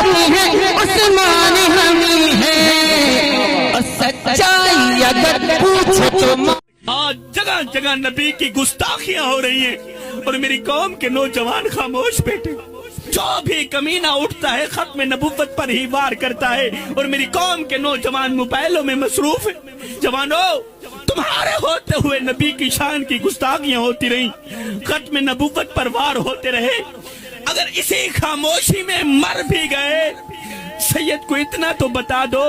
ہم ہیں، عثمان ہم ہیں، اور سچائی اگر پوچھے تو آج جگہ جگہ نبی کی گستاخیاں ہو رہی ہیں اور میری قوم کے نوجوان خاموش بیٹھے. جو بھی کمینہ اٹھتا ہے ختم نبوت پر ہی وار کرتا ہے اور میری قوم کے نوجوان موبائلوں میں مصروف ہے. جوانو، تمہارے ہوتے ہوئے نبی کی شان کی گستاخیاں ہوتی رہیں، ختم نبوت پر وار ہوتے رہے. اگر اسی خاموشی میں مر بھی گئے، سید کو اتنا تو بتا دو،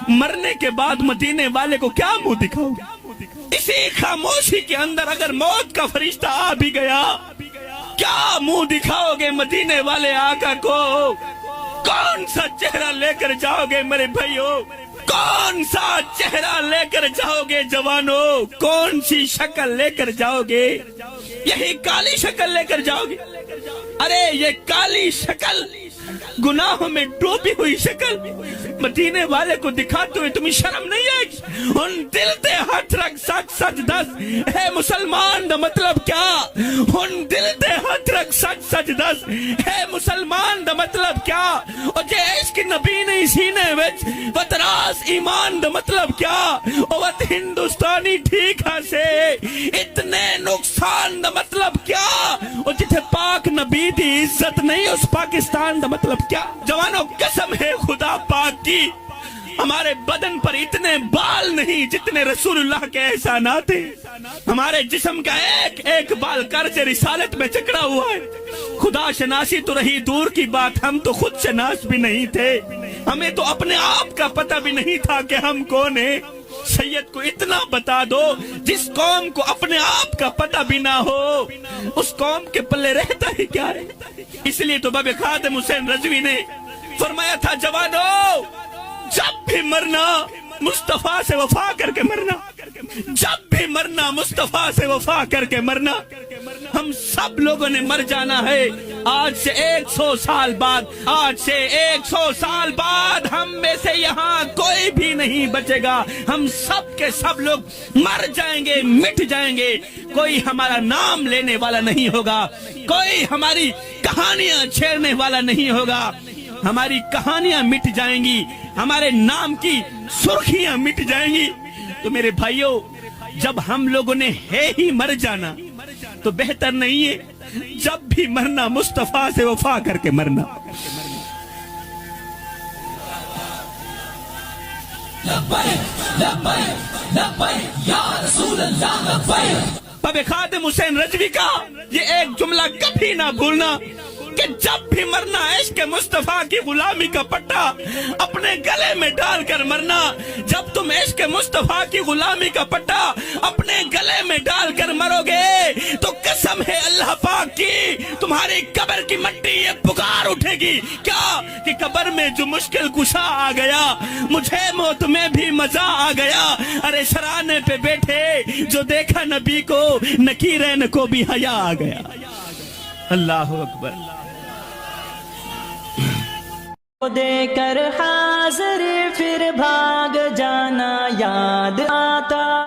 مرنے کے بعد مدینے والے کو کیا منہ دکھاؤ گے؟ اسی خاموشی کے اندر اگر موت کا فرشتہ آ بھی گیا، کیا منہ دکھاؤ گے مدینے والے آقا کو؟ کون سا چہرہ لے کر جاؤ گے میرے بھائیو؟ کون سا چہرہ لے کر جاؤ گے جوانو؟ کون سی شکل لے کر جاؤ گے؟ یہی کالی شکل لے کر جاؤ گے؟ ارے یہ کالی شکل، گناہوں میں ڈوبی ہوئی شکل مدینے والے کو دکھاتے ہوئے تمہیں شرم نہیں ہے؟ ان دل تے ہاتھ رکھ سچ سچ دس، اے مسلمان دا مطلب کیا؟ ان دل تے ہاتھ رکھ سچ سچ دس، اے مسلمان دا مطلب کیا؟ اور جے عشق نبی نہیں سینے وچ وتراس ایمان دا مطلب کیا؟ اور وت ہندوستانی ٹھیک سے اتنے نقصان دا مطلب کیا؟ اور جتھے پاک نبی دی عزت نہیں اس پاکستان دا مطلب کیا؟ جوانوں، قسم ہے خدا پاک کی، ہمارے بدن پر اتنے بال نہیں جتنے رسول اللہ کے احسانات ہیں. ہمارے جسم کا ایک ایک بال قرض رسالت میں چکڑا ہوا ہے. خدا شناسی تو رہی دور کی بات، ہم تو خود شناس بھی نہیں تھے. ہمیں تو اپنے آپ کا پتہ بھی نہیں تھا کہ ہم کون ہیں. سید کو اتنا بتا دو، جس قوم کو اپنے آپ کا پتہ بھی نہ ہو اس قوم کے پلے رہتا ہی کیا ہے؟ اس لیے تو باب خادم حسین رضوی نے فرمایا تھا، جوانو جب بھی مرنا مصطفیٰ سے وفا کر کے مرنا، جب بھی مرنا مصطفیٰ سے وفا کر کے مرنا. ہم سب لوگوں نے مر جانا ہے. آج سے 100 سال بعد، آج سے 100 سال بعد ہم میں سے یہاں کوئی بھی نہیں بچے گا. ہم سب کے سب لوگ مر جائیں گے، مٹ جائیں گے. کوئی ہمارا نام لینے والا نہیں ہوگا، کوئی ہماری کہانیاں چھیڑنے والا نہیں ہوگا. ہماری کہانیاں مٹ جائیں گی، ہمارے نام کی سرخیاں مٹ جائیں گی. تو میرے بھائیوں، جب ہم لوگوں نے ہے ہی مر جانا تو بہتر نہیں ہے جب بھی مرنا مصطفیٰ سے وفا کر کے مرنا. باب خادم حسین رضوی کا یہ ایک جملہ کبھی نہ بھولنا کہ جب بھی مرنا عشق مصطفیٰ کی غلامی کا پٹا اپنے گلے میں ڈال کر مرنا. جب تم عشق مصطفیٰ کی غلامی کا پٹا اپنے گلے میں ڈال کر مرو گے تو قسم ہے اللہ پاک کی، تمہاری قبر کی مٹی یہ پکار اٹھے گی کیا کہ قبر میں جو مشکل کشا آ گیا، مجھے موت میں بھی مزہ آ گیا. ارے سرانے پہ بیٹھے جو دیکھا نبی کو، نکیرین کو بھی حیا آ گیا. اللہ اکبر. دے کر حاضر پھر بھاگ جانا یاد آتا